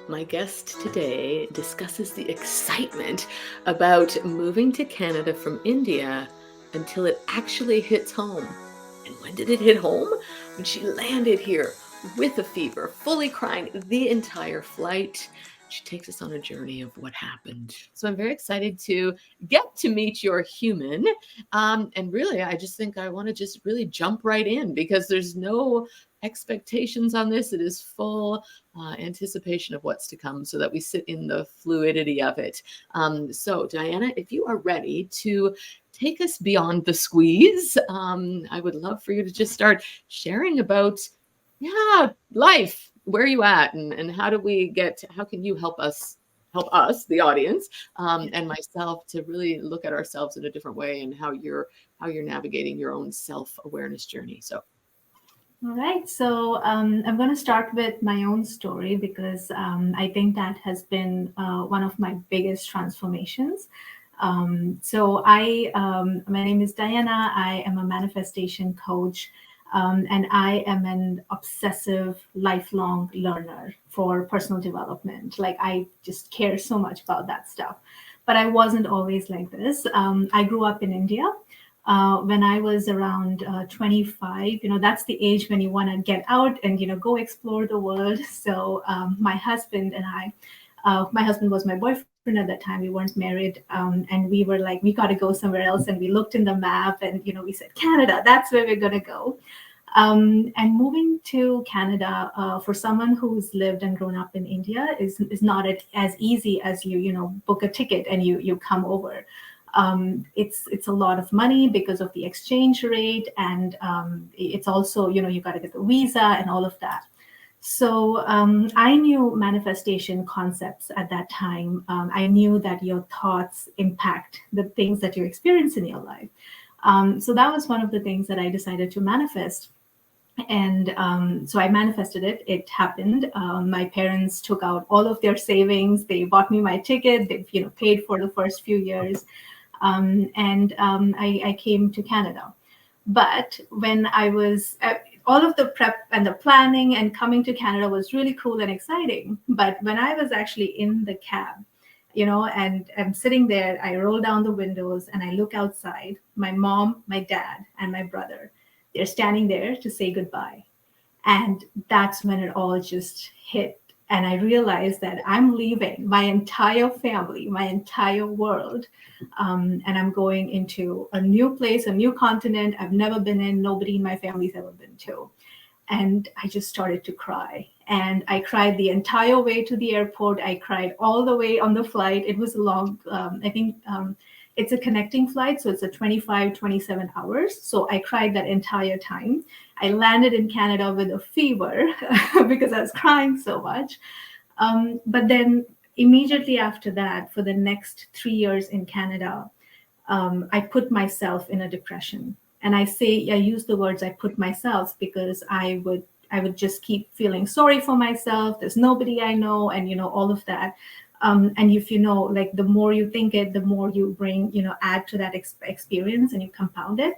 My guest today discusses the excitement about moving to Canada from India until it actually hits home. And when did it hit home? When she landed here with a fever, fully crying the entire flight. She takes us on a journey of what happened. So I'm very excited to get to meet your human. And really, I just think I want to just really jump right in because there's no expectations on this. It is full anticipation of what's to come so that we sit in the fluidity of it. So, Diana, if you are ready to take us beyond the squeeze, I would love for you to just start sharing about, yeah, life. Where are you at? And how do we get, how can you help us, the audience, and myself to really look at ourselves in a different way and how you're navigating your own self-awareness journey. So All right, so I'm going to start with my own story because I think that has been one of my biggest transformations. My name is Diana. I am a manifestation coach, and I am an obsessive, lifelong learner for personal development. Like, I just care so much about that stuff. But I wasn't always like this. I grew up in India when I was around 25. That's the age when you want to get out and, go explore the world. So my husband was my boyfriend at that time. We weren't married. And we were like, we got to go somewhere else. And we looked in the map and, we said, Canada, that's where we're going to go. And moving to Canada for someone who's lived and grown up in India is not as easy as you book a ticket and you come over. It's a lot of money because of the exchange rate, and it's also you got to get the visa and all of that. So I knew manifestation concepts at that time. I knew that your thoughts impact the things that you experience in your life. So that was one of the things that I decided to manifest. And so I manifested it. It happened. My parents took out all of their savings. They bought me my ticket. They paid for the first few years. I came to Canada. But when I was all of the prep and the planning and coming to Canada was really cool and exciting. But when I was actually in the cab, and I'm sitting there, I roll down the windows and I look outside. My mom, my dad, and my brother, they're standing there to say goodbye. And that's when it all just hit. And I realized that I'm leaving my entire family, my entire world. And I'm going into a new place, a new continent I've never been in, nobody in my family's ever been to. And I just started to cry. And I cried the entire way to the airport. I cried all the way on the flight. It was a long, I think it's a connecting flight. So it's a 27 hours. So I cried that entire time. I landed in Canada with a fever because I was crying so much. But then immediately after that, for the next 3 years in Canada, I put myself in a depression. And I use the words I put myself because I would just keep feeling sorry for myself. There's nobody I know, and all of that. And if like the more you think it, the more you bring, add to that experience and you compound it.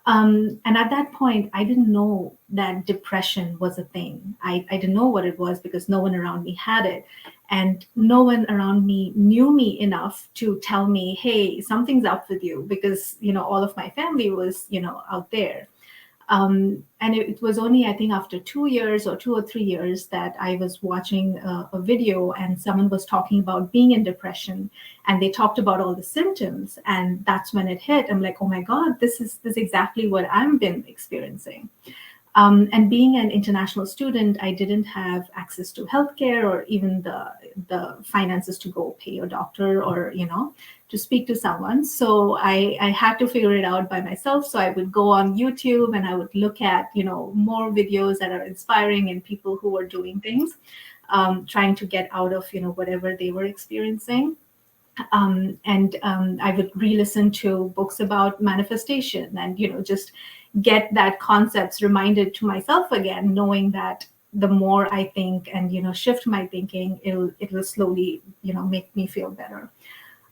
And at that point, I didn't know that depression was a thing. I didn't know what it was because no one around me had it. And no one around me knew me enough to tell me, hey, something's up with you, because, all of my family was, out there. And it was only, I think, after 2 years or 2 or 3 years that I was watching a video and someone was talking about being in depression, and they talked about all the symptoms. And that's when it hit. I'm like, oh my God, this is exactly what I've been experiencing. And being an international student, I didn't have access to healthcare or even the finances to go pay a doctor or, to speak to someone. So I had to figure it out by myself. So I would go on YouTube and I would look at, more videos that are inspiring and people who are doing things, trying to get out of, whatever they were experiencing. I would re-listen to books about manifestation and, just get that concepts reminded to myself again, knowing that the more I think and, shift my thinking, it will slowly, make me feel better.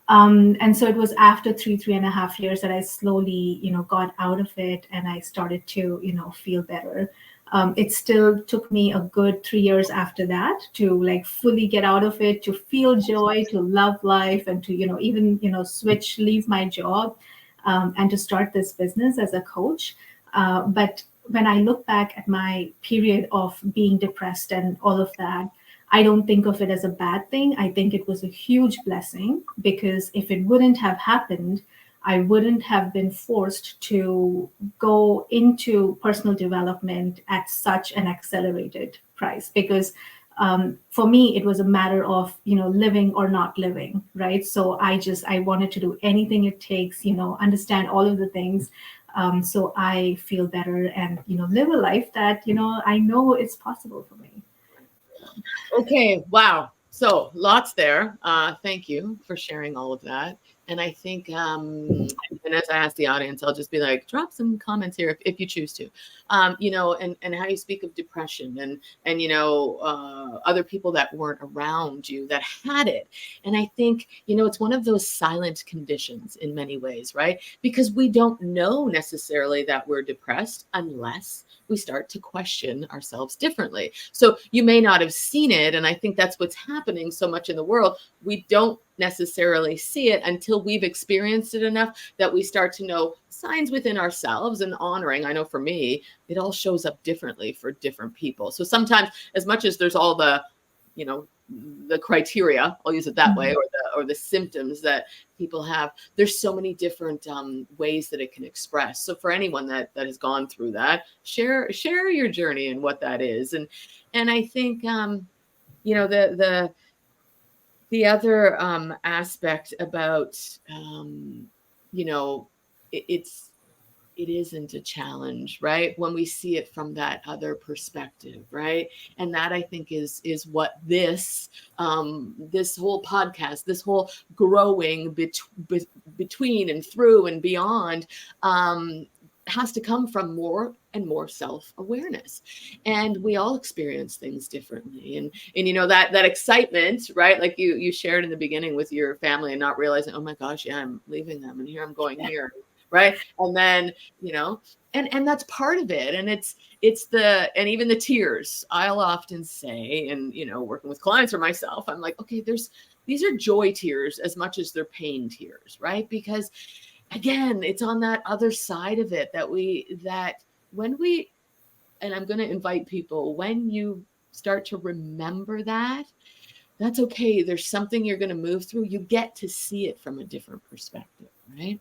And so it was after 3.5 years that I slowly, got out of it and I started to, feel better. It still took me a good 3 years after that to like fully get out of it, to feel joy, to love life, and to, even, leave my job, and to start this business as a coach. But when I look back at my period of being depressed and all of that, I don't think of it as a bad thing. I think it was a huge blessing, because if it wouldn't have happened, I wouldn't have been forced to go into personal development at such an accelerated price. Because for me, it was a matter of, living or not living, right? So I wanted to do anything it takes, understand all of the things, so I feel better and, live a life that, I know it's possible for me. Okay, wow. So lots there. Thank you for sharing all of that. And I think, and as I ask the audience, I'll just be like, drop some comments here if you choose to, and how you speak of depression and other people that weren't around you that had it. And I think, it's one of those silent conditions in many ways, right? Because we don't know necessarily that we're depressed unless we start to question ourselves differently. So you may not have seen it. And I think that's what's happening so much in the world. We don't necessarily see it until we've experienced it enough that we start to know signs within ourselves and honoring. I know for me, it all shows up differently for different people. So sometimes, as much as there's all the, the criteria, I'll use it that way, or the symptoms that people have, there's so many different ways that it can express. So for anyone that has gone through that, share your journey and what that is. And I think the other aspect about it isn't a challenge, right? When we see it from that other perspective, right? And that I think is what this whole podcast, this whole growing between and through and beyond, has to come from more and more self-awareness. And we all experience things differently. And that excitement, right? Like you shared in the beginning with your family and not realizing, oh my gosh, yeah, I'm leaving them and here I'm going here. Right. And then, and that's part of it. And and even the tears, I'll often say, and, working with clients or myself, I'm like, okay, these are joy tears as much as they're pain tears. Right. Because again, it's on that other side of it that when we, and I'm going to invite people, when you start to remember that's okay. There's something you're going to move through. You get to see it from a different perspective. Right.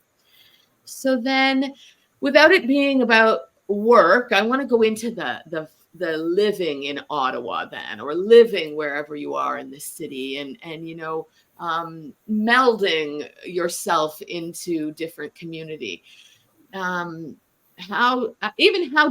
So then, without it being about work, I want to go into the living in Ottawa then, or living wherever you are in the city, and melding yourself into different community. How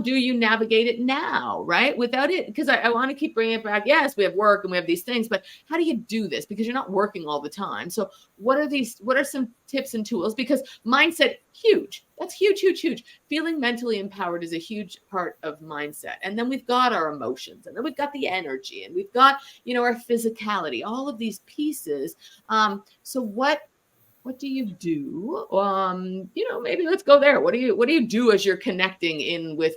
do you navigate it now, right? Without it, because I want to keep bringing it back. Yes, we have work and we have these things, but how do you do this? Because you're not working all the time. So what are some tips and tools? Because mindset, huge. That's huge, huge, huge. Feeling mentally empowered is a huge part of mindset. And then we've got our emotions, and then we've got the energy, and we've got, our physicality, all of these pieces. So what do you do? Maybe let's go there. What do you do as you're connecting in with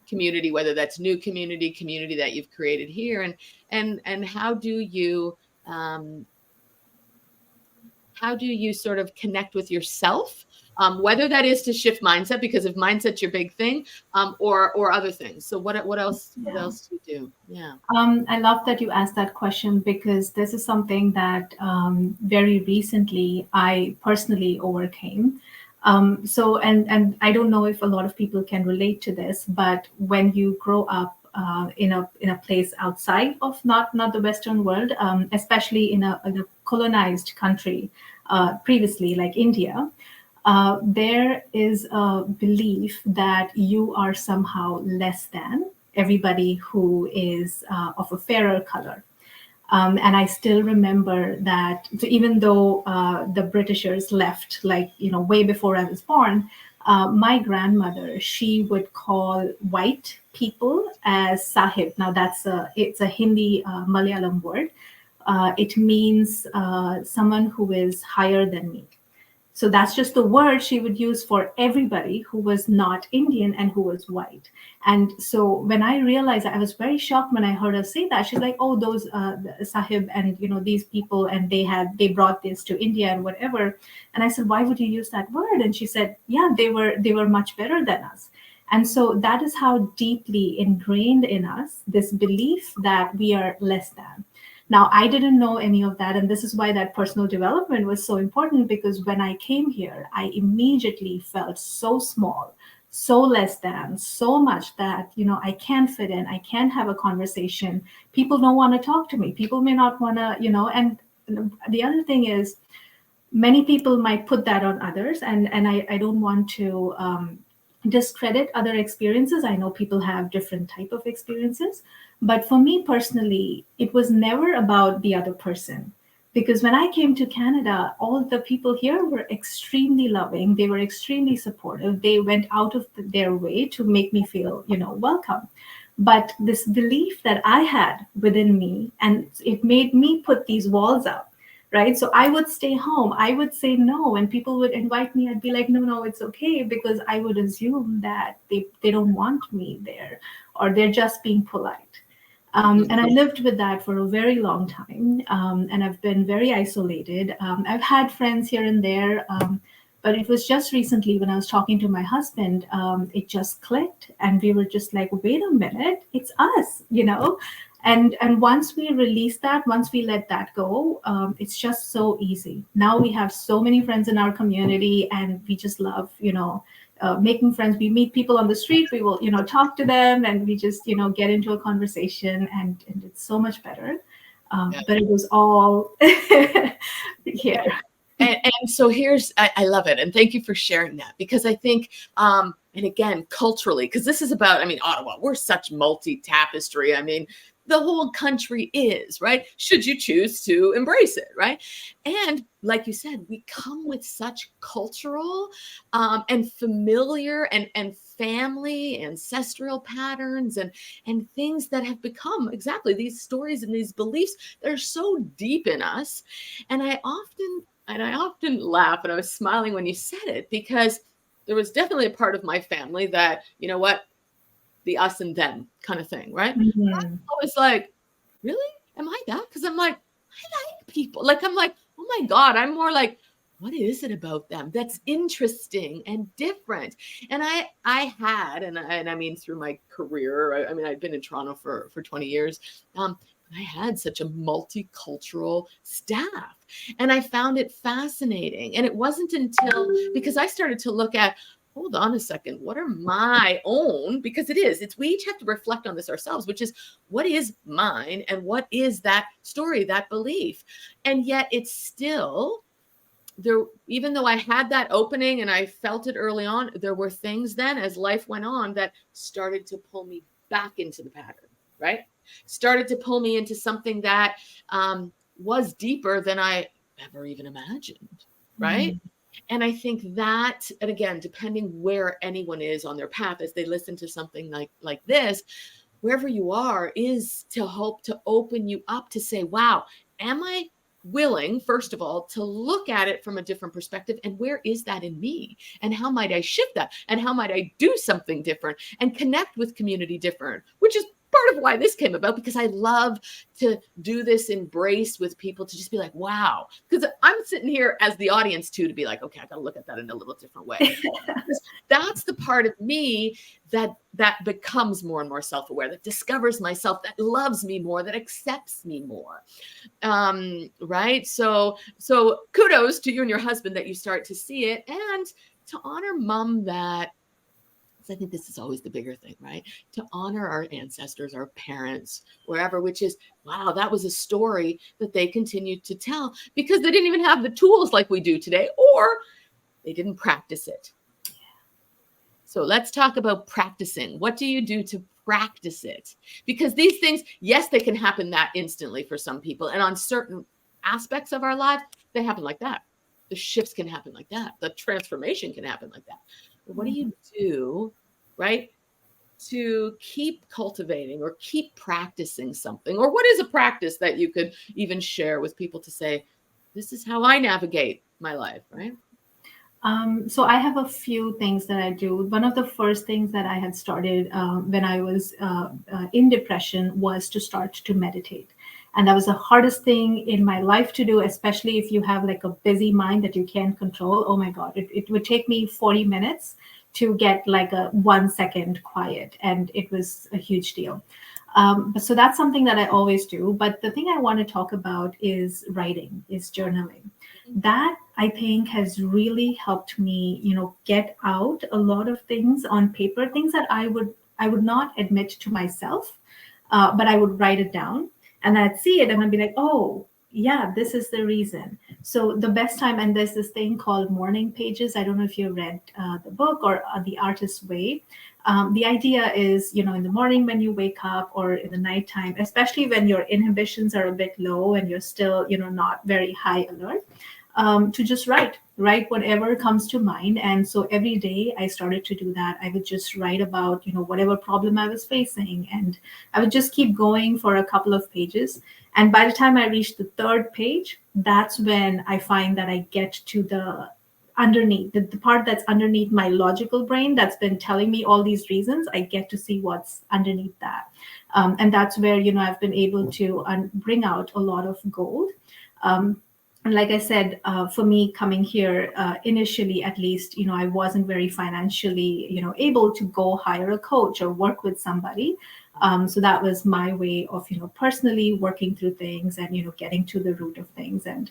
community, whether that's new community that you've created here, and how do you sort of connect with yourself, whether that is to shift mindset, because if mindset's your big thing, or other things. So what else do you do? Yeah. I love that you asked that question, because this is something that very recently I personally overcame. And I don't know if a lot of people can relate to this, but when you grow up in a place outside of not the Western world, especially in a colonized country, previously like India, there is a belief that you are somehow less than everybody who is of a fairer color. And I still remember that, so even though the Britishers left, way before I was born, my grandmother, she would call white people as Sahib. Now it's a Hindi Malayalam word. It means someone who is higher than me. So that's just the word she would use for everybody who was not Indian and who was white. And so when I realized, I was very shocked when I heard her say that. She's like, "Oh, those Sahib and these people, and they brought this to India and whatever." And I said, "Why would you use that word?" And she said, "Yeah, they were much better than us." And so that is how deeply ingrained in us this belief that we are less than. Now, I didn't know any of that. And this is why that personal development was so important, because when I came here, I immediately felt so small, so less than, so much that, I can't fit in. I can't have a conversation. People don't want to talk to me. People may not want to, and the other thing is, many people might put that on others, and I don't want to discredit other experiences. I know people have different type of experiences, but for me personally, it was never about the other person, because when I came to Canada, all the people here were extremely loving. They were extremely supportive. They went out of their way to make me feel welcome. But this belief that I had within me, and it made me put these walls up, right? So I would stay home. I would say no. When people would invite me, I'd be like, no, no, it's okay, because I would assume that they don't want me there, or they're just being polite. And I lived with that for a very long time. And I've been very isolated. I've had friends here and there. But it was just recently when I was talking to my husband, it just clicked. And we were just like, wait a minute, it's us. And once we release that, once we let that go, it's just so easy. Now we have so many friends in our community, and we just love, making friends. We meet people on the street, we will, talk to them, and we just, get into a conversation, and it's so much better. Yeah. But it was all here. And so I love it. And thank you for sharing that, because I think, and again, culturally, because this is about, Ottawa, we're such multi-tapestry. The whole country is, right? Should you choose to embrace it, right? And like you said, we come with such cultural and familiar and family ancestral patterns and things that have become exactly these stories and these beliefs that are so deep in us. And I often laugh, and I was smiling when you said it, because there was definitely a part of my family that, the us and them kind of thing, right? Mhm. I was like, really? Am I that? Because I'm like, I like people. Like, I'm like, oh my God, I'm more like, what is it about them that's interesting and different? And I through my career, I've been in Toronto for 20 years. I had such a multicultural staff, and I found it fascinating. And it wasn't until, because I started to look at, hold on a second, what are my own? Because we each have to reflect on this ourselves, which is, what is mine and what is that story, that belief? And yet it's still there. Even though I had that opening and I felt it early on, there were things then as life went on that started to pull me back into the pattern, right? Started to pull me into something that was deeper than I ever even imagined, right? Mhm. And I think that, and again, depending where anyone is on their path as they listen to something like this, wherever you are, is to hope to open you up to say, wow, am I willing, first of all, to look at it from a different perspective? And where is that in me? And how might I shift that? And how might I do something different and connect with community different, which is part of why this came about, because I love to do this embrace with people, to just be like, wow. Because I'm sitting here as the audience too, to be like, okay, I got to look at that in a little different way. Because that's the part of me that becomes more and more self-aware, that discovers myself, that loves me more, that accepts me more. Right? So kudos to you and your husband that you start to see it, and to honor mom that. I think this is always the bigger thing, right? To honor our ancestors, our parents, wherever, which is, wow, that was a story that they continued to tell because they didn't even have the tools like we do today, or they didn't practice it. So let's talk about practicing. What do you do to practice it? Because these things, yes, they can happen that instantly for some people. And on certain aspects of our lives, they happen like that. The shifts can happen like that. The transformation can happen like that. But what do you do, right, to keep cultivating or keep practicing something? Or what is a practice that you could even share with people to say, this is how I navigate my life, right? So I have a few things that I do. One of the first things that I had started when I was in depression was to start to meditate. And that was the hardest thing in my life to do, especially if you have like a busy mind that you can't control. Oh my God, it would take me 40 minutes to get like a 1 second quiet. And it was a huge deal. So that's something that I always do. But the thing I want to talk about is writing, is journaling. That I think has really helped me, get out a lot of things on paper, things that I would not admit to myself, but I would write it down and I'd see it and I'd be like, oh, yeah, this is the reason. So the best time, and there's this thing called morning pages. I don't know if you read the book or The Artist's Way. The idea is, in the morning when you wake up or in the nighttime, especially when your inhibitions are a bit low and you're still, not very high alert, to just write whatever comes to mind. And so every day I started to do that. I would just write about, whatever problem I was facing, and I would just keep going for a couple of pages. And by the time I reached the third page, that's when I find that I get to the underneath the part that's underneath my logical brain that's been telling me all these reasons. I get to see what's underneath that. And that's where, I've been able to bring out a lot of gold. And like I said, for me coming here, initially at least, I wasn't very financially, able to go hire a coach or work with somebody. So that was my way of, personally working through things and, getting to the root of things and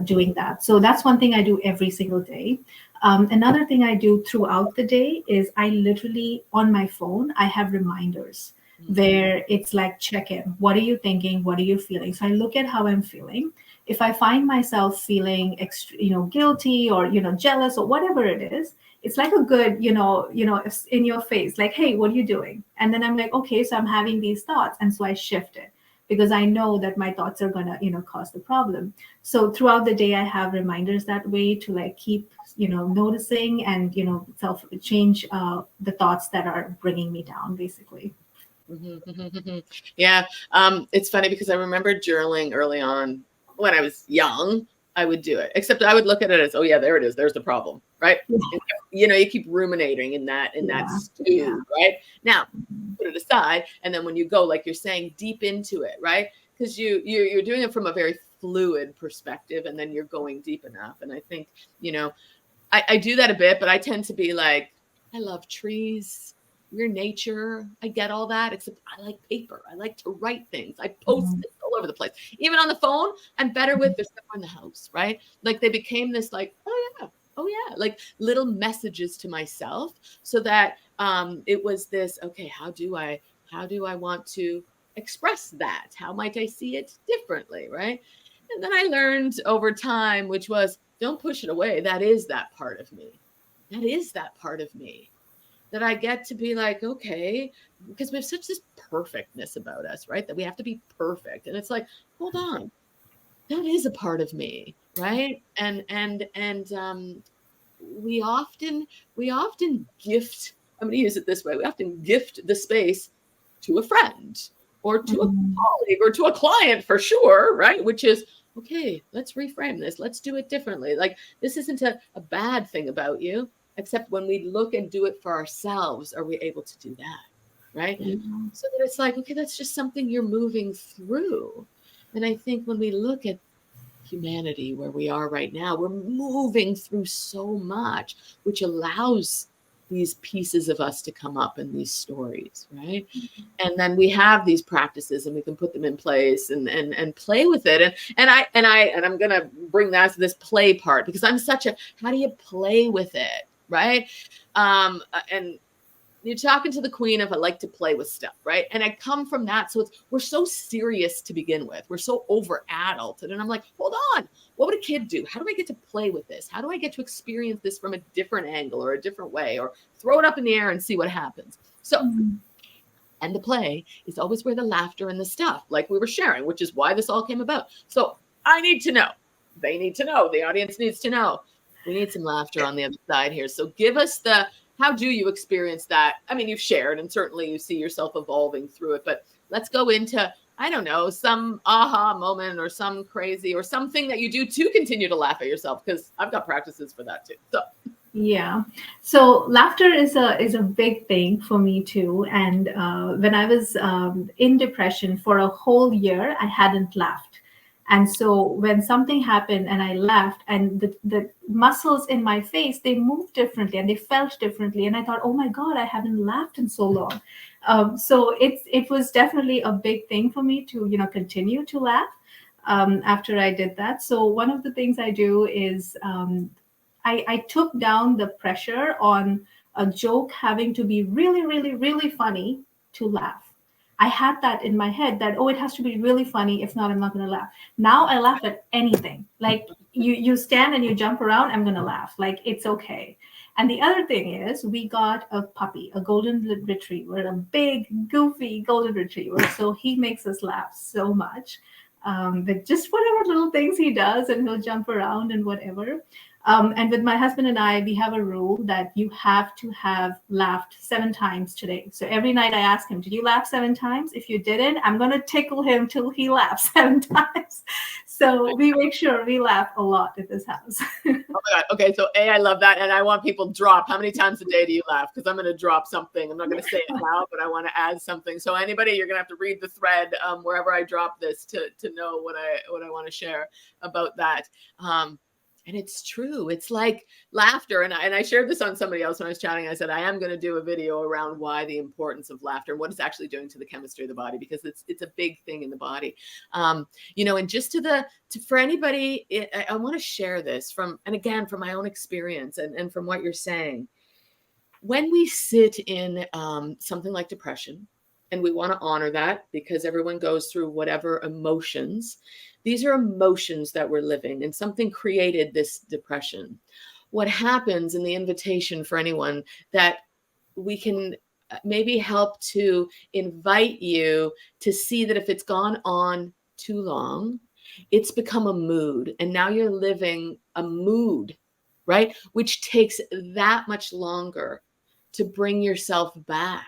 doing that. So that's one thing I do every single day. Another thing I do throughout the day is I literally on my phone, I have reminders where it's like check in. What are you thinking? What are you feeling? So I look at how I'm feeling. If I find myself feeling guilty or jealous or whatever it is, it's like a good it's in your face, like, hey, what are you doing? And then I'm like, okay, so I'm having these thoughts, and so I shift it because I know that my thoughts are gonna cause the problem. So throughout the day I have reminders that way to like keep noticing and self change the thoughts that are bringing me down basically. Yeah. It's funny because I remember journaling early on when I was young. I would do it, except I would look at it as, oh yeah, there it is. There's the problem, right? And, you keep ruminating in that Yeah, yeah. stew, right? Now, put it aside, and then when you go, like you're saying, deep into it, right? Because you're doing it from a very fluid perspective, and then you're going deep enough. And I think, I do that a bit, but I tend to be like, I love trees. We're nature. I get all that, except I like paper. I like to write things. I post Mhm. it all over the place. Even on the phone, I'm better with there's someone in the house, right? Like they became this like, oh yeah, like little messages to myself so that it was this, okay, how do I want to express that? How might I see it differently, right? And then I learned over time, which was don't push it away. That is that part of me. That is that part of me that I get to be like, okay, because we have such this perfectness about us, right? That we have to be perfect. And it's like, hold on, that is a part of me, right? And we often gift, I'm going to use it this way, we often gift the space to a friend or to a Mhm. colleague or to a client for sure, right? Which is, okay, let's reframe this. Let's do it differently. Like this isn't a bad thing about you, except when we look and do it for ourselves, are we able to do that? Right. Yeah. So that it's like, okay, that's just something you're moving through. And I think when we look at humanity where we are right now, we're moving through so much, which allows these pieces of us to come up in these stories, right? And then we have these practices and we can put them in place and play with it. And I'm gonna bring that to this play part because I'm such a how do you play with it, right? And you're talking to the queen of I like to play with stuff, right? And I come from that. So we're so serious to begin with. We're so over adulted. And I'm like, hold on, what would a kid do? How do I get to play with this? How do I get to experience this from a different angle or a different way or throw it up in the air and see what happens? So Mhm. and the play is always where the laughter and the stuff, like we were sharing, which is why this all came about. So I need to know. They need to know. The audience needs to know. We need some laughter on the other side here. So give us the how do you experience that? I mean, you've shared and certainly you see yourself evolving through it, but let's go into I don't know, some aha moment or some crazy or something that you do to continue to laugh at yourself? Because I've got practices for that too. So Yeah. So laughter is a big thing for me too. And when I was in depression for a whole year, I hadn't laughed. And so when something happened and I laughed, and the muscles in my face, they moved differently and they felt differently. And I thought, oh my God, I haven't laughed in so long. So it was definitely a big thing for me to, continue to laugh after I did that. So one of the things I do is I took down the pressure on a joke having to be really, really, really funny to laugh. I had that in my head that, oh, it has to be really funny. If not, I'm not going to laugh. Now I laugh at anything. Like you stand and you jump around, I'm going to laugh. Like it's okay. And the other thing is, we got a puppy, a golden retriever, a big, goofy golden retriever. So he makes us laugh so much. But just whatever little things he does, and he'll jump around and whatever. And with my husband and I, we have a rule that you have to have laughed 7 times today. So every night I ask him, did you laugh 7 times? If you didn't, I'm going to tickle him till he laughs 7 times. So we make sure we laugh a lot at this house. oh my God. Okay. So I love that. And I want people drop. How many times a day do you laugh? Because I'm going to drop something. I'm not going to say it now, but I want to add something. So anybody, you're going to have to read the thread wherever I drop this to know what I want to share about that. And it's true. It's like laughter. And I shared this on somebody else when I was chatting. I said, I am going to do a video around why the importance of laughter and what it's actually doing to the chemistry of the body, because it's a big thing in the body. And just for anybody, I want to share this and again, from my own experience and from what you're saying. When we sit in something like depression, and we want to honor that because everyone goes through whatever emotions. These are emotions that we're living, and something created this depression. What happens in the invitation for anyone that we can maybe help to invite you to see that if it's gone on too long, it's become a mood. And now you're living a mood, right? Which takes that much longer to bring yourself back.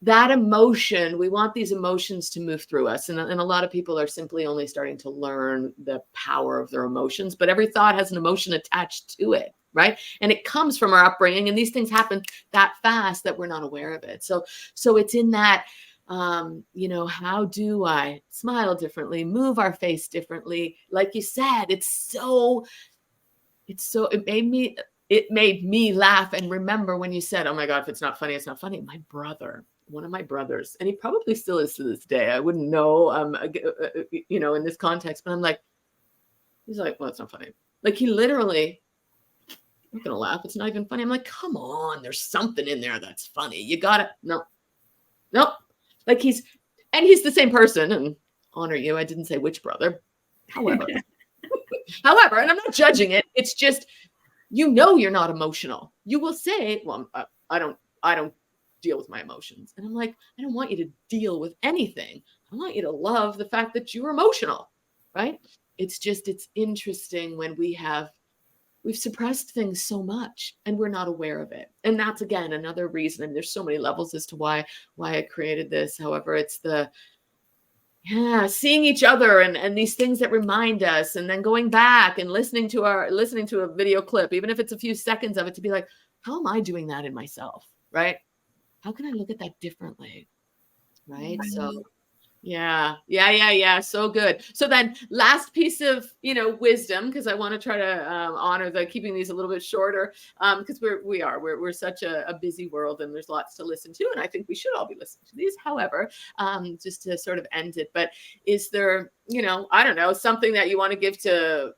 That emotion, we want these emotions to move through us. And a lot of people are simply only starting to learn the power of their emotions, but every thought has an emotion attached to it, right? And it comes from our upbringing, and these things happen that fast that we're not aware of it. So it's in that, how do I smile differently, move our face differently? Like you said, it made me laugh. And remember when you said, oh my God, if it's not funny, it's not funny. One of my brothers, and he probably still is to this day. I wouldn't know, in this context, but he's like, well, it's not funny. Like he literally, I'm not going to laugh. It's not even funny. I'm like, come on, there's something in there that's funny. You got it. No. Like he's the same person, and honor you. I didn't say which brother. However, and I'm not judging it. It's just, you're not emotional. You will say, well, I don't deal with my emotions. And I'm like, I don't want you to deal with anything. I want you to love the fact that you're emotional, right? It's interesting when we've suppressed things so much and we're not aware of it. And that's, again, another reason. And there's so many levels as to why I created this. However, it's seeing each other and these things that remind us, and then going back and listening to a video clip, even if it's a few seconds of it, to be like, how am I doing that in myself? Right? How can I look at that differently? Right. So yeah. So good. So then last piece of, wisdom, because I want to try to honor keeping these a little bit shorter, because we're such a busy world and there's lots to listen to. And I think we should all be listening to these. However, just to sort of end it, but is there, I don't know, something that you want to give to,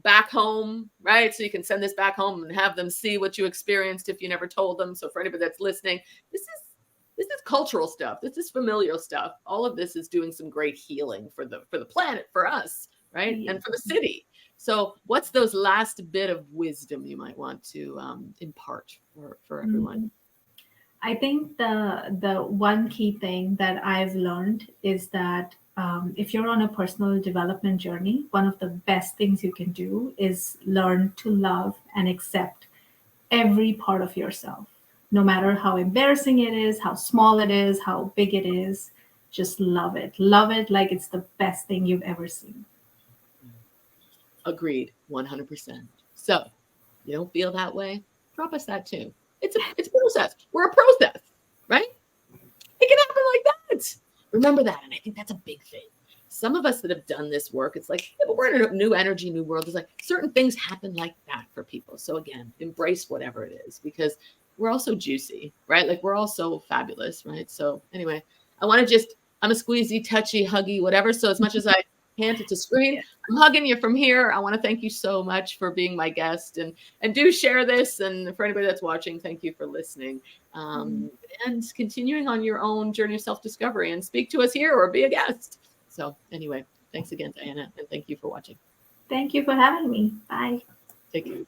back home, right? So you can send this back home and have them see what you experienced if you never told them. So for anybody that's listening, this is cultural stuff. This is familial stuff. All of this is doing some great healing for the planet, for us, right? Yeah. And for the city. So what's those last bit of wisdom you might want to impart for everyone? I think the one key thing that I've learned is that if you're on a personal development journey, one of the best things you can do is learn to love and accept every part of yourself. No matter how embarrassing it is, how small it is, how big it is, just love it. Love it like it's the best thing you've ever seen. Agreed, 100%. So, you don't feel that way? Drop us that too. It's a process. We're a process, right? It can happen like that. Remember that. And I think that's a big thing. Some of us that have done this work, it's like, yeah, but we're in a new energy, new world. It's like certain things happen like that for people. So again, embrace whatever it is because we're also juicy, right? Like we're all so fabulous, right? So anyway, I'm a squeezy, touchy, huggy, whatever. So as much as I can't, it's a screen. Yeah. I'm hugging you from here. I want to thank you so much for being my guest and do share this. And for anybody that's watching, thank you for listening. Mm. And continuing on your own journey of self-discovery and speak to us here or be a guest. So anyway, thanks again, Diana, and thank you for watching. Thank you for having me. Bye. Take care.